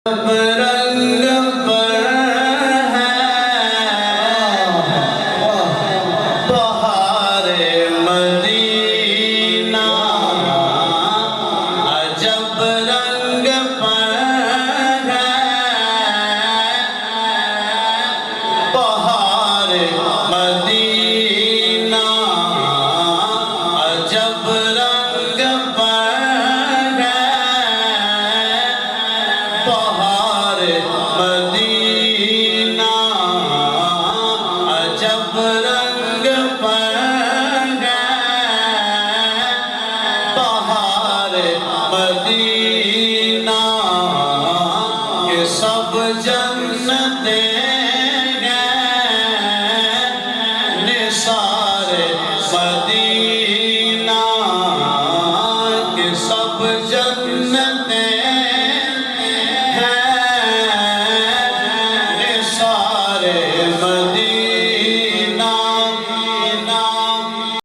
رنگ پر ہے بہار مدینہ، عجب رنگ پر ہے بہار مدینہ، عجب رنگ پر بہار مدینہ، عجب رنگ پر بہار مدینہ، یہ سب جنتیں نثار مدینہ، یہ سب جنتیں نثار مدینہ۔